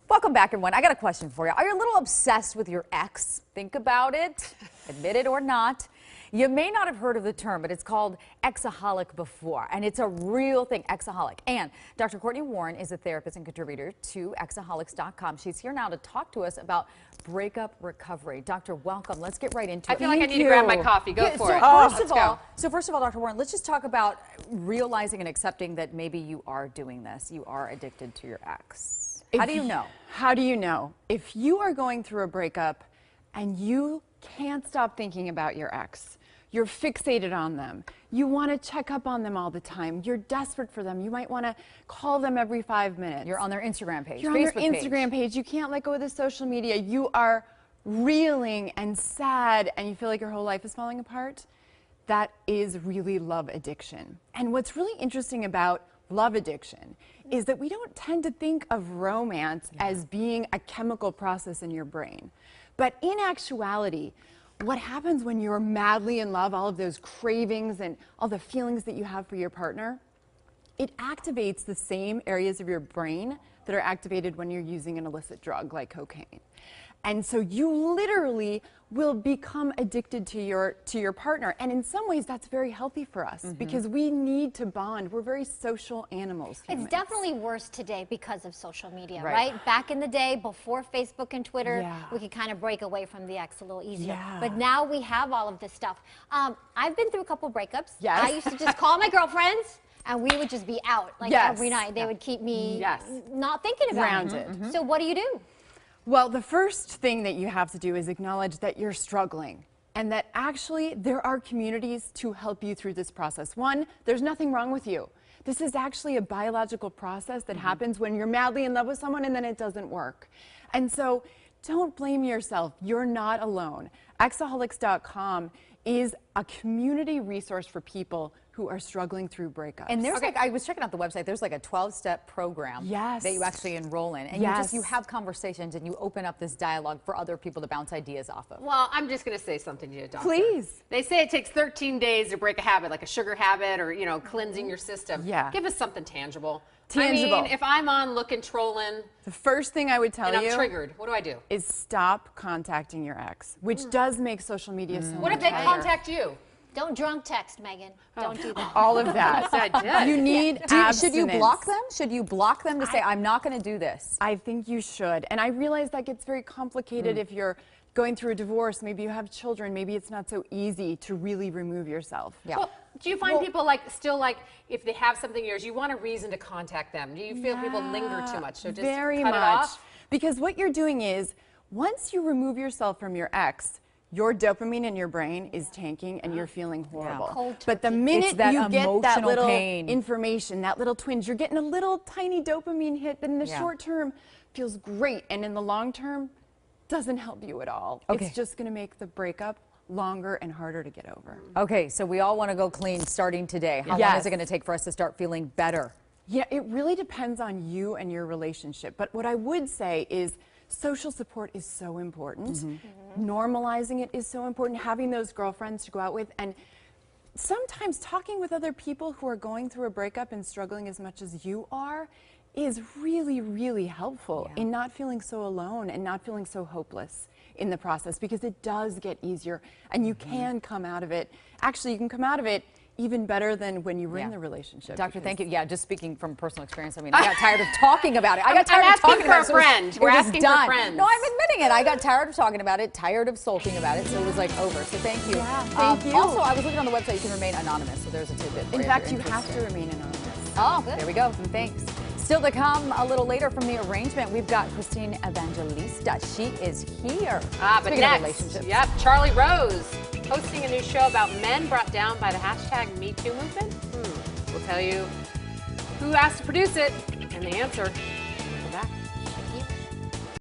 Welcome back, everyone. I got a question for you. Are you a little obsessed with your ex? Think about it, admit it or not. You may not have heard of the term, but it's called exaholic before, and it's a real thing, exaholic. And Dr. Cortney Warren is a therapist and contributor to exaholics.com. She's here now to talk to us about breakup recovery. Doctor, welcome. Let's get right into it. I feel like I need to grab my coffee. Go for it. First of all, Dr. Warren, let's just talk about realizing and accepting that maybe you are doing this. You are addicted to your ex. How do you know? How do you know? If you are going through a breakup and you can't stop thinking about your ex, you're fixated on them, you want to check up on them all the time, you're desperate for them, you might want to call them every 5 minutes. You're on their Instagram page, You're Facebook on their Instagram page. You can't let go of the social media. You are reeling and sad and you feel like your whole life is falling apart. That is really love addiction. And what's really interesting about love addiction is that we don't tend to think of romance as being a chemical process in your brain. But in actuality, what happens when you're madly in love, all of those cravings and all the feelings that you have for your partner, it activates the same areas of your brain that are activated when you're using an illicit drug like cocaine. And so you literally will become addicted to your partner. And in some ways, that's very healthy for us because we need to bond. We're very social animals. Humans. It's definitely worse today because of social media, right? Back in the day, before Facebook and Twitter, we could kind of break away from the ex a little easier. But now we have all of this stuff. I've been through a couple breakups. I used to just call my girlfriends and we would just be out like every night. They would keep me not thinking about it. So what do you do? Well, the first thing that you have to do is acknowledge that you're struggling and that actually there are communities to help you through this process. One, there's nothing wrong with you. This is actually a biological process that happens when you're madly in love with someone and then it doesn't work. And so don't blame yourself. You're not alone. Exaholics.com is a community resource for people who are struggling through breakups. And there's like, I was checking out the website, there's like a 12-step program that you actually enroll in. And you have conversations and you open up this dialogue for other people to bounce ideas off of. Well, I'm just going to say something to you, Doctor. Please. They say it takes 13 days to break a habit, like a sugar habit or, you know, cleansing your system. Give us something tangible. I mean, if I'm on looking, trolling. The first thing I would tell you. And I'm triggered. What do I do? Is stop contacting your ex, which does make social media so much What if they contact you? Don't drunk text, Megan. Don't do that. All of that. I did. You need abstinence. Should you block them? Should you block them to say, I'm not going to do this? I think you should. And I realize that gets very complicated if you're going through a divorce. Maybe you have children. Maybe it's not so easy to really remove yourself. Well, do you find people still if they have something yours, you want a reason to contact them? Do you feel people linger too much? So just very cut much. it off? Because what you're doing is, once you remove yourself from your ex, your dopamine in your brain is tanking and you're feeling horrible. But the minute you get that little information, that little twinge, you're getting a little tiny dopamine hit that in the short term feels great and in the long term doesn't help you at all. It's just going to make the breakup longer and harder to get over. Okay, so we all want to go clean starting today. How long is it going to take for us to start feeling better? Yeah, it really depends on you and your relationship. But what I would say is social support is so important. Normalizing it is so important. Having those girlfriends to go out with, and sometimes talking with other people who are going through a breakup and struggling as much as you are is really, really helpful in not feeling so alone and not feeling so hopeless in the process, because it does get easier and you can come out of it. Actually, you can come out of it even better than when you were in the relationship. Doctor, thank you. Yeah, just speaking from personal experience, I mean, I got tired of talking about it. I got tired of talking about it. We're asking for a friend. We're asking for friends. No, I'm admitting it. I got tired of talking about it, tired of sulking about it, so it was like over. So thank you. Yeah, thank you. Also, I was looking on the website, you can remain anonymous, so there's a tidbit for you. In fact, you have to remain anonymous. Oh, there we go. Thanks. Still to come a little later from the arrangement, we've got Christine Evangelista. She is here. But next, Charlie Rose hosting a new show about men brought down by the hashtag #MeToo movement. We'll tell you who asked to produce it and the answer